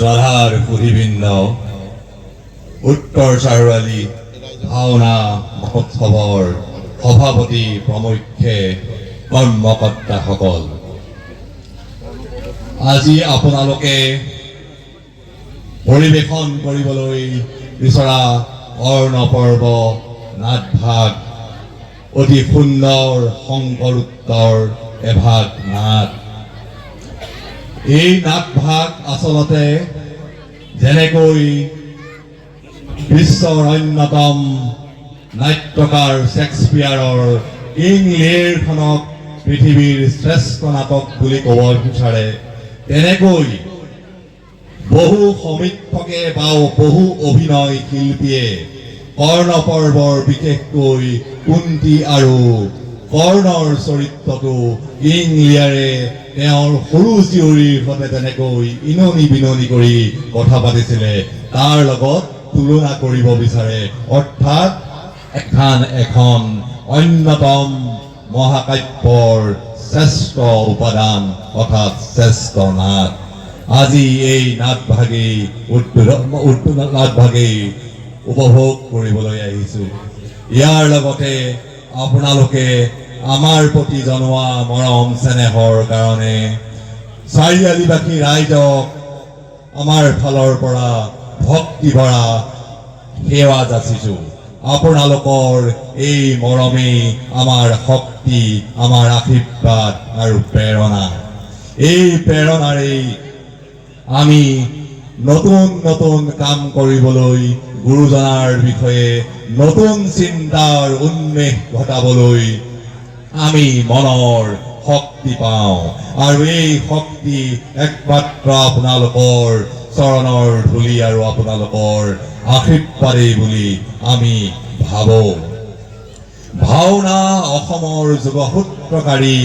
শ্ৰদ্ধাৰ সুধীবৃন্দ, উত্তৰ চাৰিআলি ভাওনা মহোৎসৱৰ সভাপতি প্ৰমুখ্যে কৰ্মকৰ্তাসকল, আজি আপোনালোকে পৰিৱেশন কৰিবলৈ বিচৰা কৰ্ণপৰ্ব নাটভাগ অতি সুন্দৰ শংকৰোত্তৰ এভাগ নাট। এই নাটভাগ আচলতে যেনেকৈ বিশ্বৰ অন্যতম নাট্যকাৰ শেক্সপিয়াৰৰ কিং লীৰখনক পৃথিৱীৰ শ্ৰেষ্ঠ নাটক বুলি ক'ব বিচাৰে, তেনেকৈ বহু সমীক্ষকে বা বহু অভিনয় শিল্পীয়ে কৰ্ণপৰ্বৰ বিশেষকৈ কুন্তি আৰু কৰ্ণৰ চৰিত্ৰটো কিং লীয়াৰে তেওঁৰ সৰু জীয়ৰীৰ সৈতে তেনেকৈ ইননি বিননি কৰি কথা পাতিছিলে তাৰ লগত তুলনা কৰিব বিচাৰে, অৰ্থাৎ এখন অন্যতম মহাকাব্যৰ শ্ৰেষ্ঠ উপাদান অৰ্থাৎ শ্ৰেষ্ঠ নাট। আজি এই নাটভাগেই উপভোগ কৰিবলৈ আহিছোঁ। ইয়াৰ লগতে আপোনালোকে আমাৰ প্ৰতি জনোৱা মৰম চেনেহৰ কাৰণে চাৰিআলিবাসী ৰাইজক আমাৰ ফালৰ পৰা ভক্তি ভৰা সেৱা যাচিছোঁ। আপোনালোকৰ এই মৰমেই আমাৰ শক্তি, আমাৰ আশীৰ্বাদ আৰু প্ৰেৰণা। এই প্ৰেৰণাৰেই আমি নতুন নতুন কাম কৰিবলৈ, গুৰুজনাৰ বিষয়ে নতুন চিন্তাৰ উন্মেষ ঘটাবলৈ আমি মনৰ শক্তি পাওঁ, আৰু এই শক্তি একমাত্ৰ আপোনালোকৰ চৰণৰ ধূলি আৰু আপোনালোকৰ আশীৰ্বাদেই বুলি আমি ভাবোঁ। ভাওনা অসমৰ যোগসূত্ৰকাৰী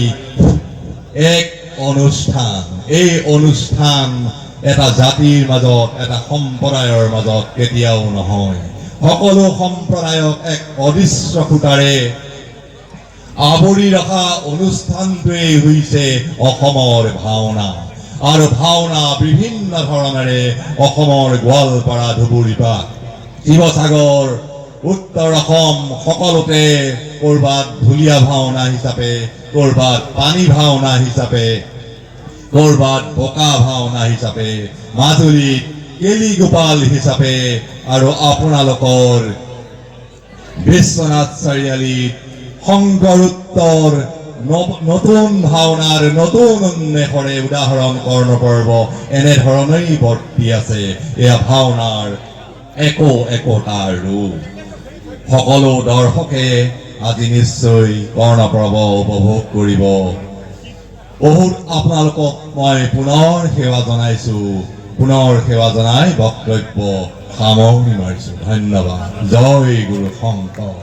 এক অনুষ্ঠান। এই অনুষ্ঠান এটা জাতিৰ মাজত, এটা সম্প্ৰদায়ৰ মাজত কেতিয়াও নহয়। সকলো সম্প্ৰদায়ক এক অদৃশ্য সূতাৰে আৱৰি ৰখা অনুষ্ঠানটোৱেই হৈছে অসমৰ ভাওনা। আৰু ভাওনা বিভিন্ন ধৰণেৰে অসমৰ গোৱালপাৰা, ধুবুৰীপাৰ, শিৱসাগৰ, উত্তৰ অসম সকলোতে ক'ৰবাত ঢুলীয়া ভাওনা হিচাপে, ক'ৰবাত পানী ভাওনা হিচাপে, ক'ৰবাত বোকা ভাওনা হিচাপে, মাজুলীত কেলিগোপাল হিচাপে, আৰু আপোনালোকৰ বিশ্বনাথ চাৰিআলিত শংকৰোত্তৰ নতুন ভাওনাৰ নতুন উন্মেষৰে উদাহৰণ কৰ্ণপৰ্ব এনেধৰণেই বৰ্তি আছে। এয়া ভাওনাৰ একোটাৰ ৰূপ। সকলো দৰ্শকে আজি নিশ্চয় কৰ্ণপৰ্ব উপভোগ কৰিব। বহুত আপোনালোকক মই পুনৰ সেৱা জনাইছোঁ, পুনৰ সেৱা জনাই বক্তব্য সামৰণি মাৰিছোঁ। ধন্যবাদ। জয় গুৰু শংকৰ।